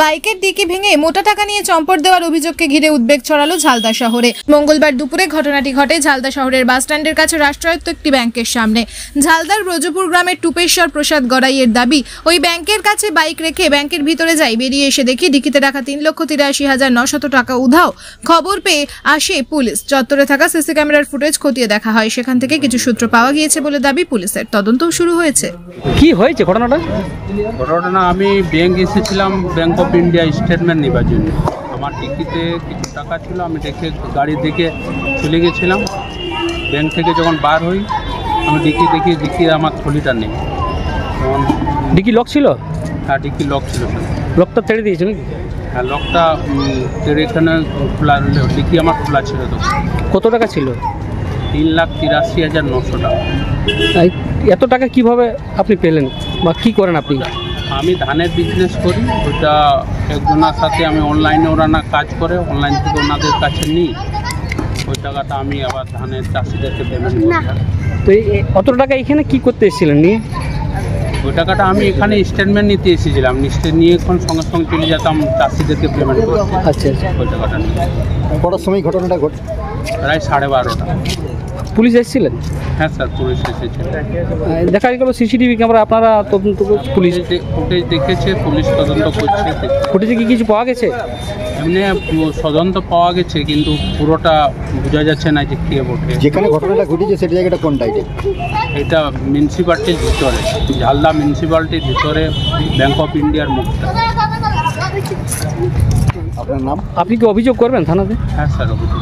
বাইকের ডিকি ভেঙে মোটা টাকা নিয়ে চম্পট দেওয়ার অভিযোগকে ঘিরে উদ্বেগ ছড়ালো ঝালদা শহরে। মঙ্গলবার দুপুরে ঘটনাটি ঘটে ঝালদা শহরের বাসস্ট্যান্ডের কাছে রাষ্ট্রায়ত্ত একটি ব্যাংকের সামনে। ঝালদার ব্রজপুর গ্রামের টুপেশ্বর প্রসাদ গড়াইয়ের দাবি, ওই ব্যাংকের কাছে বাইক রেখে ব্যাংকের ভিতরে যাই, বেরিয়ে এসে দেখি ডিকিতে রাখা 3,83,900 টাকা উধাও। খবর পেয়ে আসে পুলিশ। চত্বরে থাকা সিসি ক্যামেরার ফুটেজ খতিয়ে দেখা হয়। সেখান থেকে কিছু সূত্র পাওয়া গিয়েছে বলে দাবি পুলিশের। তদন্তও শুরু হয়েছে। কি হয়েছে ঘটনাটা? আমি ব্যাংক এসেছিলাম, ব্যাংক অফ ইন্ডিয়া স্টেটমেন্ট নেবার জন্য। আমার টিকিতে কিছু টাকা ছিল, আমি দেখে গাড়ি দেখে চলে গেছিলাম। ব্যাংক থেকে যখন বার হই, আমি দেখি আমার থলিটা নেই। ডিকি লক ছিল? হ্যাঁ, ডিকি লক ছিল। লকটা ছেড়ে দিয়েছে নাকি? হ্যাঁ, লকটা এখানে খোলা, ডিকি আমার খোলা ছিল। তো কত টাকা ছিল? 3,83,900 টাকা। এত টাকা কিভাবে আপনি পেলেন বা কি করেন আপনি? আমি ধানের বিজনেস করি, ওটা একজনের সাথে আমি অনলাইনে, ওরা না কাজ করে, অনলাইন থেকে ওনাদের কাছে নিই। ওই টাকাটা আমি আবার ধানের চাষিদেরকে পেমেন্ট করি। তো অত টাকা এখানে কি করতে এসেছিলেন নিয়ে? ওই টাকাটা আমি এখানে স্টেটমেন্ট নিতে এসেছিলাম, নিয়ে এখন সঙ্গে সঙ্গে চলে যেতাম চাষিদেরকে পেমেন্ট করতে। আচ্ছা, ওই টাকাটা নিয়ে। কটার সময় ঘটনাটা ঘটে? প্রায় 12:30টা। পুলিশ এসেছিলেন? হ্যাঁ স্যার, পুলিশ এসেছিল। দেখা গেল সিসিটিভি ক্যামেরা আপনারা তদন্ত করছে, পুলিশ ফুটেজ দেখেছে, পুলিশ তদন্ত করছে। ফুটেজে কি কিছু পাওয়া গেছে? এমনি তদন্ত পাওয়া গেছে, কিন্তু পুরোটা বোঝা যাচ্ছে না যে কে বটে। যেখানে ঘটনাটা ঘটেছে সেই জায়গাটা কোনটা? এটা মিউনিসিপ্যালিটির ভিতরে, ঝালদা মিউনিসিপ্যালিটির ভিতরে, ব্যাংক অফ ইন্ডিয়ার মুখটা। আপনার নাম? আপনি কি অভিযোগ করবেন থানাতে? হ্যাঁ স্যার, অভিযোগ।